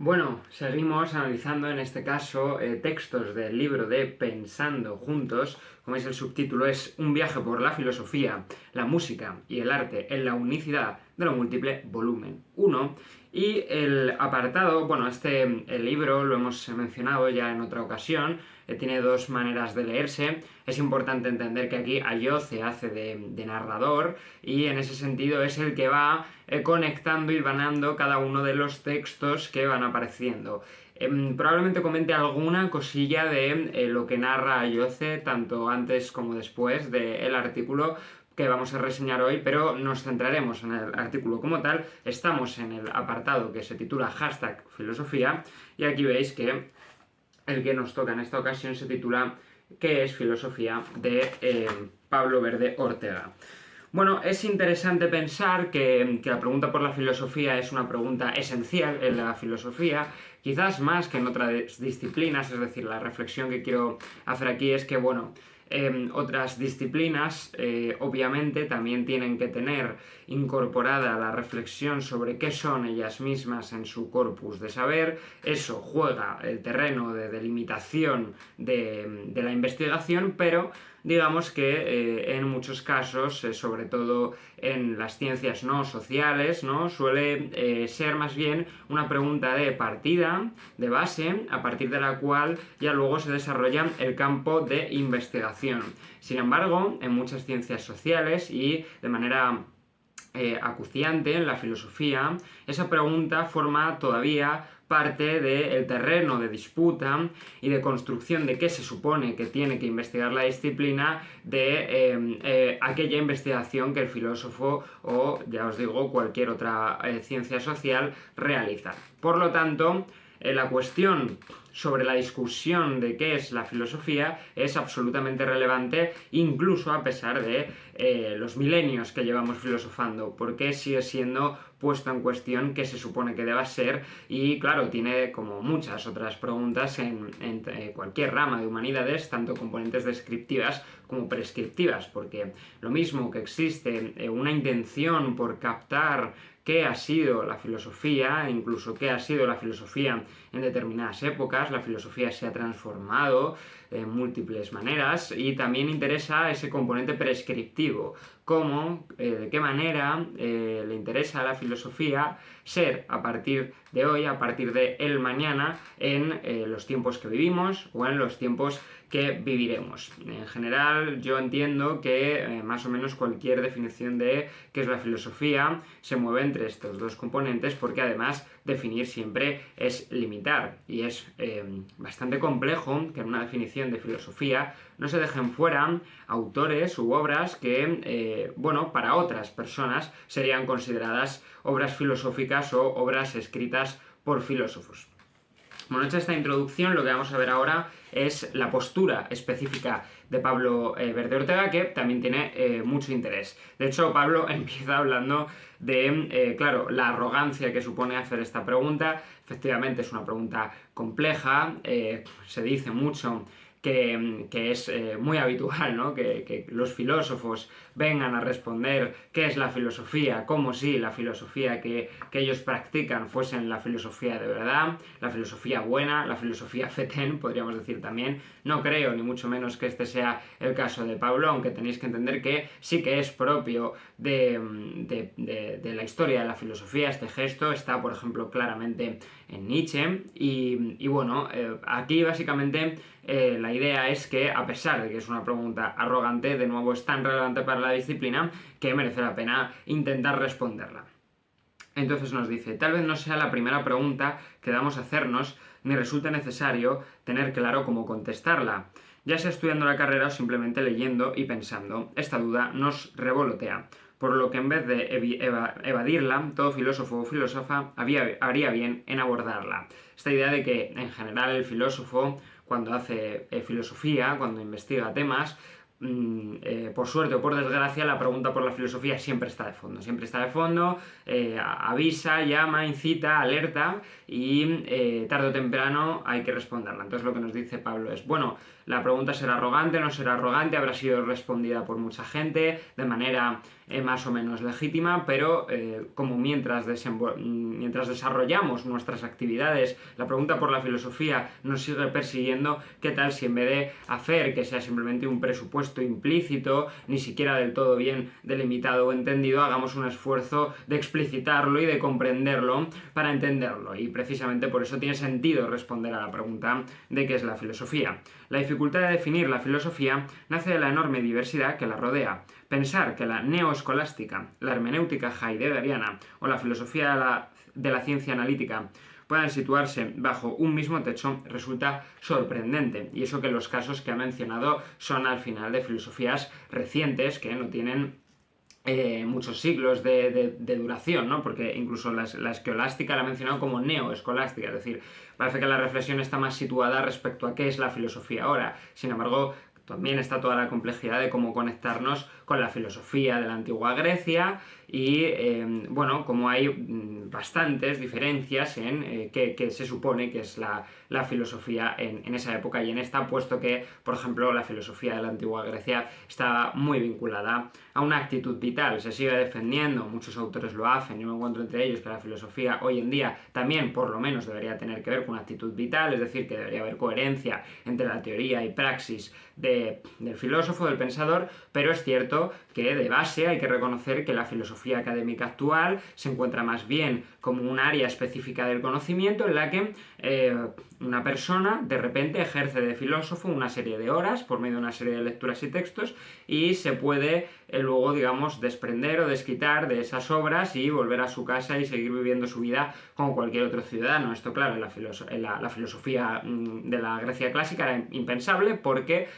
Bueno, seguimos analizando en este caso textos del libro de Pensando Juntos. Como es el subtítulo, es un viaje por la filosofía, la música y el arte en la unicidad de lo múltiple, volumen 1. Y el apartado, bueno, el libro lo hemos mencionado ya en otra ocasión, tiene dos maneras de leerse. Es importante entender que aquí Ayoce hace de narrador y en ese sentido es el que va conectando y vanando cada uno de los textos que van apareciendo. Probablemente comente alguna cosilla de lo que narra Ayoce, tanto antes como después del artículo que vamos a reseñar hoy, pero nos centraremos en el artículo como tal. Estamos en el apartado que se titula Hashtag Filosofía, y aquí veis que el que nos toca en esta ocasión se titula ¿Qué es filosofía?, de Pablo Verde Ortega. Bueno, es interesante pensar que la pregunta por la filosofía es una pregunta esencial en la filosofía, quizás más que en otras disciplinas. Es decir, la reflexión que quiero hacer aquí es que, bueno, otras disciplinas obviamente también tienen que tener incorporada la reflexión sobre qué son ellas mismas en su corpus de saber. Eso juega el terreno de delimitación de la investigación, pero digamos que en muchos casos, sobre todo en las ciencias no sociales, ¿no?, suele ser más bien una pregunta de partida, de base, a partir de la cual ya luego se desarrolla el campo de investigación. Sin embargo, en muchas ciencias sociales y de manera acuciante en la filosofía, esa pregunta forma todavía parte del terreno de disputa y de construcción de qué se supone que tiene que investigar la disciplina de aquella investigación que el filósofo o, ya os digo, cualquier otra ciencia social realiza. Por lo tanto, la cuestión sobre la discusión de qué es la filosofía es absolutamente relevante, incluso a pesar de los milenios que llevamos filosofando, porque sigue siendo puesto en cuestión qué se supone que deba ser. Y claro, tiene, como muchas otras preguntas en cualquier rama de humanidades, tanto componentes descriptivas como prescriptivas, porque lo mismo que existe una intención por captar qué ha sido la filosofía, incluso qué ha sido la filosofía en determinadas épocas. La filosofía se ha transformado en múltiples maneras y también interesa ese componente prescriptivo, cómo, de qué manera le interesa a la filosofía ser a partir de hoy, a partir de el mañana, en los tiempos que vivimos o en los tiempos que viviremos. En general, yo entiendo que más o menos cualquier definición de qué es la filosofía se mueve entre estos dos componentes, porque además definir siempre es limitar, y es bastante complejo que en una definición de filosofía no se dejen fuera autores u obras que, bueno, para otras personas serían consideradas obras filosóficas o obras escritas por filósofos. Bueno, hecha esta introducción, lo que vamos a ver ahora es la postura específica de Pablo Verde Ortega, que también tiene mucho interés. De hecho, Pablo empieza hablando de, claro, la arrogancia que supone hacer esta pregunta. Efectivamente es una pregunta compleja, se dice mucho que es muy habitual, ¿no?, que los filósofos vengan a responder qué es la filosofía, como si la filosofía que ellos practican fuesen la filosofía de verdad, la filosofía buena, la filosofía fetén, podríamos decir también. No creo ni mucho menos que este sea el caso de Pablo, aunque tenéis que entender que sí que es propio de la historia de la filosofía. Este gesto está, por ejemplo, claramente en Nietzsche, y bueno, aquí básicamente la idea es que, a pesar de que es una pregunta arrogante, de nuevo es tan relevante para la disciplina que merece la pena intentar responderla. Entonces nos dice: tal vez no sea la primera pregunta que debamos hacernos, ni resulte necesario tener claro cómo contestarla, ya sea estudiando la carrera o simplemente leyendo y pensando. Esta duda nos revolotea, por lo que en vez de evadirla, todo filósofo o filósofa haría bien en abordarla. Esta idea de que, en general, el filósofo, cuando hace filosofía, cuando investiga temas, por suerte o por desgracia, la pregunta por la filosofía siempre está de fondo, avisa, llama, incita, alerta, y tarde o temprano hay que responderla. Entonces lo que nos dice Pablo es, bueno, la pregunta será arrogante, no será arrogante, habrá sido respondida por mucha gente de manera más o menos legítima, pero como mientras desarrollamos nuestras actividades, la pregunta por la filosofía nos sigue persiguiendo, ¿qué tal si en vez de hacer que sea simplemente un presupuesto implícito, ni siquiera del todo bien delimitado o entendido, hagamos un esfuerzo de explicitarlo y de comprenderlo para entenderlo? Y precisamente por eso tiene sentido responder a la pregunta de qué es la filosofía. La dificultad de definir la filosofía nace de la enorme diversidad que la rodea. Pensar que la neoescolástica, la hermenéutica heideggeriana o la filosofía de la ciencia analítica puedan situarse bajo un mismo techo resulta sorprendente, y eso que los casos que ha mencionado son al final de filosofías recientes que no tienen muchos siglos de duración, ¿no? Porque incluso la escolástica la ha mencionado como neoescolástica, es decir, parece que la reflexión está más situada respecto a qué es la filosofía ahora. Sin embargo, también está toda la complejidad de cómo conectarnos con la filosofía de la antigua Grecia y, bueno, como hay bastantes diferencias en qué se supone que es la filosofía en esa época y en esta, puesto que, por ejemplo, la filosofía de la antigua Grecia estaba muy vinculada a una actitud vital. Se sigue defendiendo, muchos autores lo hacen, yo me encuentro entre ellos, que la filosofía hoy en día también, por lo menos, debería tener que ver con una actitud vital, es decir, que debería haber coherencia entre la teoría y praxis del filósofo, del pensador, pero es cierto que de base hay que reconocer que la filosofía académica actual se encuentra más bien como un área específica del conocimiento en la que una persona de repente ejerce de filósofo una serie de horas por medio de una serie de lecturas y textos y se puede luego, digamos, desprender o desquitar de esas obras y volver a su casa y seguir viviendo su vida como cualquier otro ciudadano. Esto, claro, en la filosofía de la Grecia clásica era impensable porque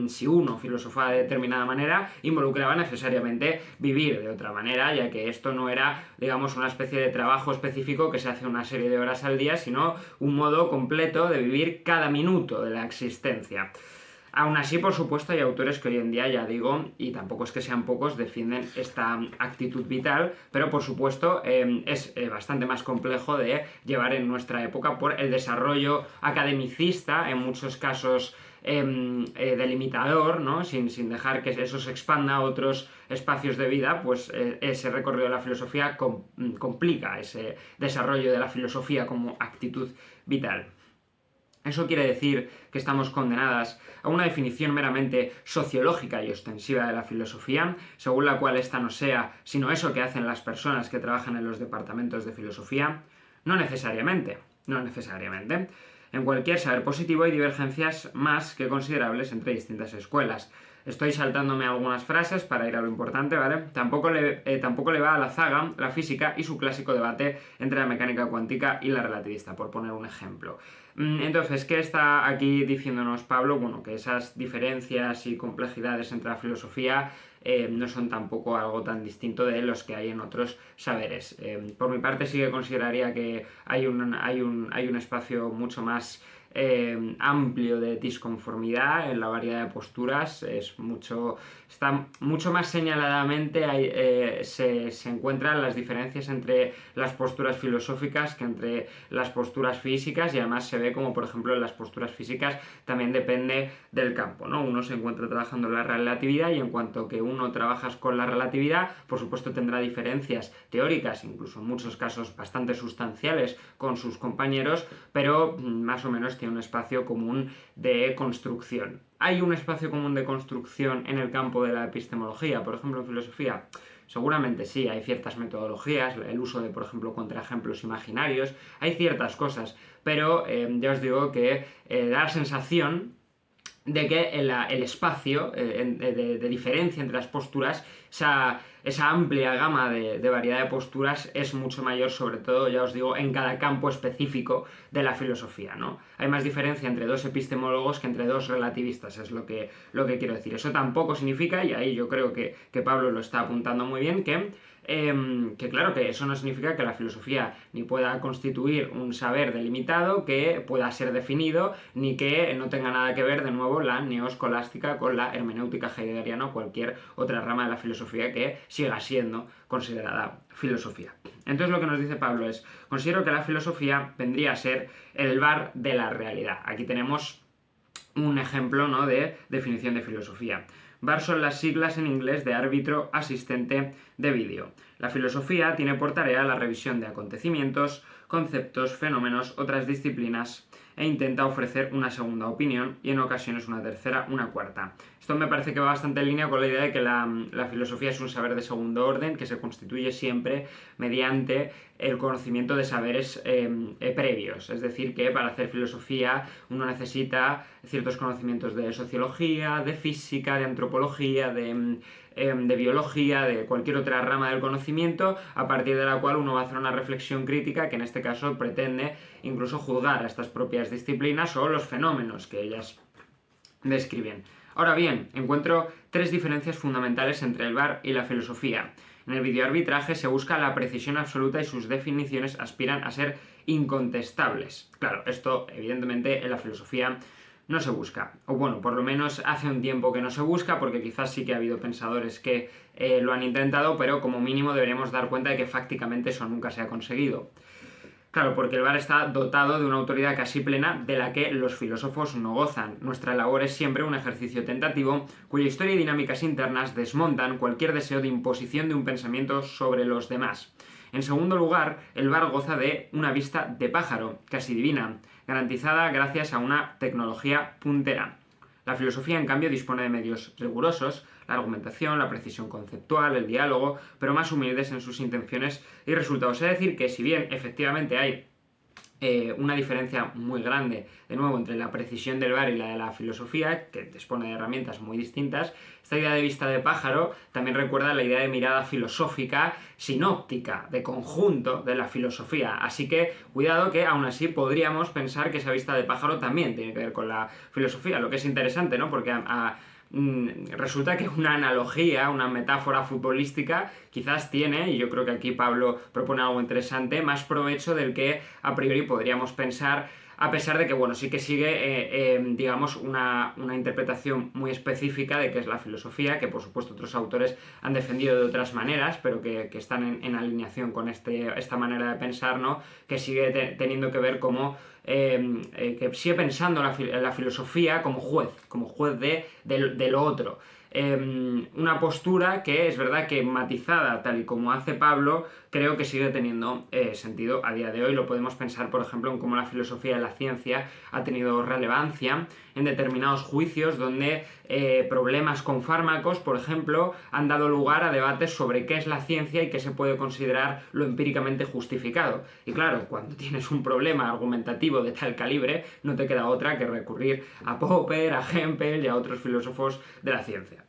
si uno filosofaba de determinada manera, involucraba necesariamente vivir de otra manera, ya que esto no era, digamos, una especie de trabajo específico que se hace una serie de horas al día, sino un modo completo de vivir cada minuto de la existencia. Aún así, por supuesto, hay autores que hoy en día, ya digo, y tampoco es que sean pocos, defienden esta actitud vital, pero por supuesto es bastante más complejo de llevar en nuestra época por el desarrollo academicista, en muchos casos delimitador, ¿no? Sin dejar que eso se expanda a otros espacios de vida, pues ese recorrido de la filosofía complica ese desarrollo de la filosofía como actitud vital. Eso quiere decir que estamos condenadas a una definición meramente sociológica y ostensiva de la filosofía, según la cual esta no sea sino eso que hacen las personas que trabajan en los departamentos de filosofía. No necesariamente, no necesariamente. En cualquier saber positivo hay divergencias más que considerables entre distintas escuelas. Estoy saltándome algunas frases para ir a lo importante, ¿vale? Tampoco le va a la zaga la física y su clásico debate entre la mecánica cuántica y la relativista, por poner un ejemplo. Entonces, ¿qué está aquí diciéndonos Pablo? Bueno, que esas diferencias y complejidades entre la filosofía no son tampoco algo tan distinto de los que hay en otros saberes. Por mi parte sí que consideraría que hay un espacio mucho más amplio de disconformidad en la variedad de posturas, está mucho más señaladamente se encuentran las diferencias entre las posturas filosóficas que entre las posturas físicas, y además se ve como, por ejemplo, en las posturas físicas también depende del campo, ¿no? Uno se encuentra trabajando en la relatividad y en cuanto que uno trabaja con la relatividad, por supuesto tendrá diferencias teóricas, incluso en muchos casos bastante sustanciales con sus compañeros, pero más o menos tiene un espacio común de construcción. ¿Hay un espacio común de construcción en el campo de la epistemología, por ejemplo en filosofía? Seguramente sí, hay ciertas metodologías, el uso de, por ejemplo, contraejemplos imaginarios, hay ciertas cosas, pero ya os digo que da la sensación de que el espacio de diferencia entre las posturas, esa amplia gama de variedad de posturas es mucho mayor, sobre todo, ya os digo, en cada campo específico de la filosofía, ¿no? Hay más diferencia entre dos epistemólogos que entre dos relativistas, es lo que quiero decir. Eso tampoco significa, y ahí yo creo que Pablo lo está apuntando muy bien, que que claro, que eso no significa que la filosofía ni pueda constituir un saber delimitado, que pueda ser definido, ni que no tenga nada que ver, de nuevo, la neoescolástica con la hermenéutica heideggeriana o cualquier otra rama de la filosofía que siga siendo considerada filosofía. Entonces lo que nos dice Pablo es: considero que la filosofía vendría a ser el bar de la realidad. Aquí tenemos un ejemplo, ¿no?, de definición de filosofía. VAR son las siglas en inglés de árbitro asistente de vídeo. La filosofía tiene por tarea la revisión de acontecimientos, conceptos, fenómenos, otras disciplinas e intenta ofrecer una segunda opinión y en ocasiones una tercera, una cuarta. Esto me parece que va bastante en línea con la idea de que la filosofía es un saber de segundo orden que se constituye siempre mediante el conocimiento de saberes previos. Es decir, que para hacer filosofía uno necesita ciertos conocimientos de sociología, de física, de antropología, de biología, de cualquier otra rama del conocimiento, a partir de la cual uno va a hacer una reflexión crítica que en este caso pretende incluso juzgar a estas propias disciplinas o los fenómenos que ellas describen. Ahora bien, encuentro tres diferencias fundamentales entre el VAR y la filosofía. En el videoarbitraje se busca la precisión absoluta y sus definiciones aspiran a ser incontestables. Claro, esto evidentemente en la filosofía no se busca, o bueno, por lo menos hace un tiempo que no se busca, porque quizás sí que ha habido pensadores que lo han intentado, pero como mínimo deberíamos dar cuenta de que fácticamente eso nunca se ha conseguido. Claro, porque el VAR está dotado de una autoridad casi plena de la que los filósofos no gozan. Nuestra labor es siempre un ejercicio tentativo cuya historia y dinámicas internas desmontan cualquier deseo de imposición de un pensamiento sobre los demás. En segundo lugar, el VAR goza de una vista de pájaro, casi divina, garantizada gracias a una tecnología puntera. La filosofía, en cambio, dispone de medios rigurosos, la argumentación, la precisión conceptual, el diálogo, pero más humildes en sus intenciones y resultados. Es decir, que si bien efectivamente hay una diferencia muy grande, de nuevo, entre la precisión del VAR y la de la filosofía, que dispone de herramientas muy distintas, esta idea de vista de pájaro también recuerda la idea de mirada filosófica, sinóptica, de conjunto de la filosofía. Así que, cuidado, que aún así podríamos pensar que esa vista de pájaro también tiene que ver con la filosofía, lo que es interesante, ¿no? Porque resulta que una analogía, una metáfora futbolística quizás tiene, y yo creo que aquí Pablo propone algo interesante, más provecho del que a priori podríamos pensar, a pesar de que, bueno, sí que sigue, digamos, una interpretación muy específica de qué es la filosofía, que por supuesto otros autores han defendido de otras maneras, pero que están en alineación con esta manera de pensar, ¿no? Que sigue teniendo que ver como que sigue pensando la filosofía como juez de lo otro. Una postura que es verdad que matizada tal y como hace Pablo, creo que sigue teniendo sentido a día de hoy. Lo podemos pensar, por ejemplo, en cómo la filosofía de la ciencia ha tenido relevancia en determinados juicios donde problemas con fármacos, por ejemplo, han dado lugar a debates sobre qué es la ciencia y qué se puede considerar lo empíricamente justificado. Y claro, cuando tienes un problema argumentativo de tal calibre, no te queda otra que recurrir a Popper, a Hempel y a otros filósofos de la ciencia.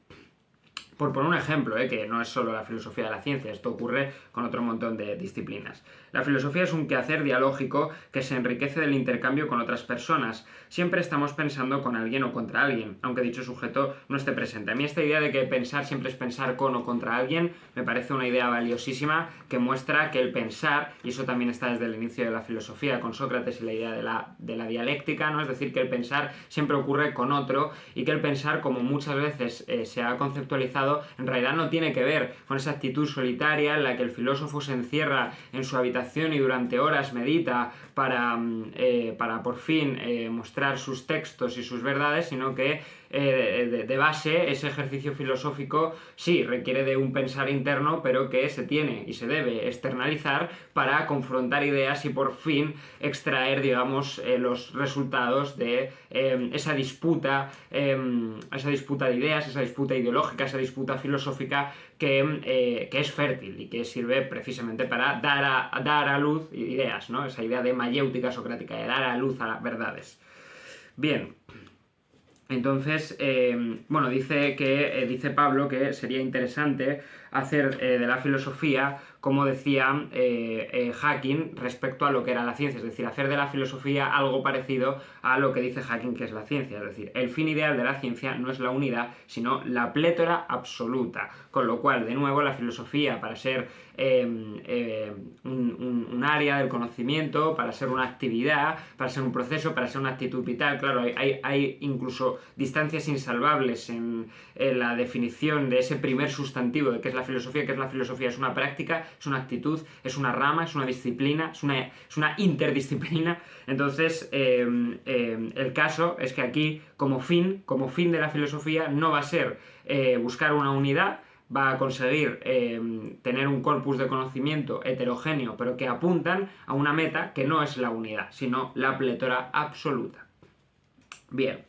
Por poner un ejemplo, que no es solo la filosofía de la ciencia, esto ocurre con otro montón de disciplinas. La filosofía es un quehacer dialógico que se enriquece del intercambio con otras personas. Siempre estamos pensando con alguien o contra alguien, aunque dicho sujeto no esté presente. A mí esta idea de que pensar siempre es pensar con o contra alguien me parece una idea valiosísima que muestra que el pensar, y eso también está desde el inicio de la filosofía con Sócrates y la idea de la dialéctica, ¿no? Es decir, que el pensar siempre ocurre con otro y que el pensar, como muchas veces se ha conceptualizado, en realidad no tiene que ver con esa actitud solitaria en la que el filósofo se encierra en su habitación y durante horas medita para por fin mostrar sus textos y sus verdades, sino que de base ese ejercicio filosófico sí requiere de un pensar interno, pero que se tiene y se debe externalizar para confrontar ideas y por fin extraer, digamos, los resultados de esa disputa de ideas, esa disputa ideológica, esa disputa filosófica que es fértil y que sirve precisamente para dar a luz ideas, ¿no? Esa idea de mayéutica socrática, de dar a luz a verdades. Bien. Entonces, bueno, dice Pablo que sería interesante hacer de la filosofía, como decía Hawking, respecto a lo que era la ciencia, es decir, hacer de la filosofía algo parecido a lo que dice Hawking que es la ciencia, es decir, el fin ideal de la ciencia no es la unidad, sino la plétora absoluta, con lo cual, de nuevo, la filosofía, para ser un área del conocimiento, para ser una actividad, para ser un proceso, para ser una actitud vital, claro, hay incluso distancias insalvables en la definición de ese primer sustantivo de qué es la filosofía. ¿Qué es la filosofía? Es una práctica, es una actitud, es una rama, es una disciplina, es una interdisciplina. Entonces, el caso es que aquí, como fin de la filosofía, no va a ser buscar una unidad, va a conseguir tener un corpus de conocimiento heterogéneo, pero que apuntan a una meta que no es la unidad, sino la plétora absoluta. Bien.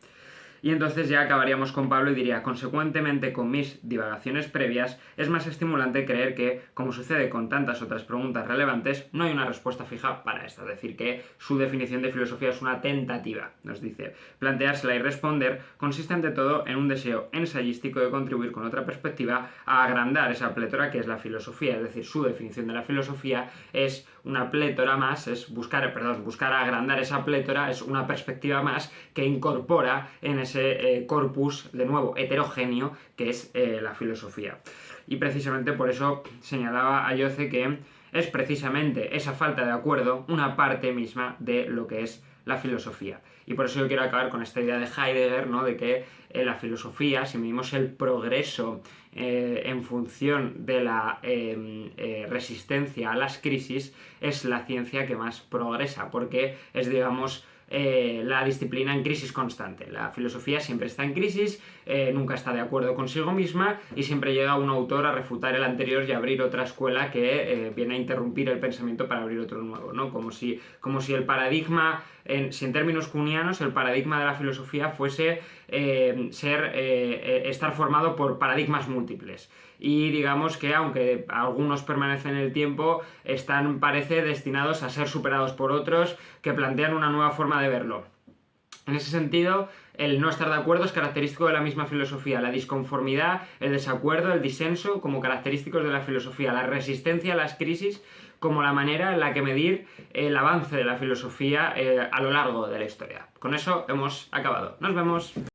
Y entonces ya acabaríamos con Pablo y diría, consecuentemente con mis divagaciones previas, es más estimulante creer que, como sucede con tantas otras preguntas relevantes, no hay una respuesta fija para esta, es decir, que su definición de filosofía es una tentativa, nos dice. Planteársela y responder consiste ante todo en un deseo ensayístico de contribuir con otra perspectiva a agrandar esa plétora que es la filosofía, es decir, su definición de la filosofía es una plétora más, es buscar agrandar esa plétora, es una perspectiva más que incorpora en ese corpus, de nuevo, heterogéneo, que es la filosofía. Y precisamente por eso señalaba Ayoce que es precisamente esa falta de acuerdo una parte misma de lo que es la filosofía. Y por eso yo quiero acabar con esta idea de Heidegger, ¿no? De que la filosofía, si medimos el progreso en función de la resistencia a las crisis, es la ciencia que más progresa, porque es, digamos, la disciplina en crisis constante. La filosofía siempre está en crisis, nunca está de acuerdo consigo misma y siempre llega un autor a refutar el anterior y a abrir otra escuela que viene a interrumpir el pensamiento para abrir otro nuevo, ¿no? Como si el paradigma, si en términos kuhnianos, el paradigma de la filosofía fuese estar formado por paradigmas múltiples. Y digamos que aunque algunos permanecen en el tiempo, parece destinados a ser superados por otros que plantean una nueva forma de verlo. En ese sentido, el no estar de acuerdo es característico de la misma filosofía, la disconformidad, el desacuerdo, el disenso como característicos de la filosofía, la resistencia a las crisis como la manera en la que medir el avance de la filosofía a lo largo de la historia. Con eso hemos acabado. Nos vemos.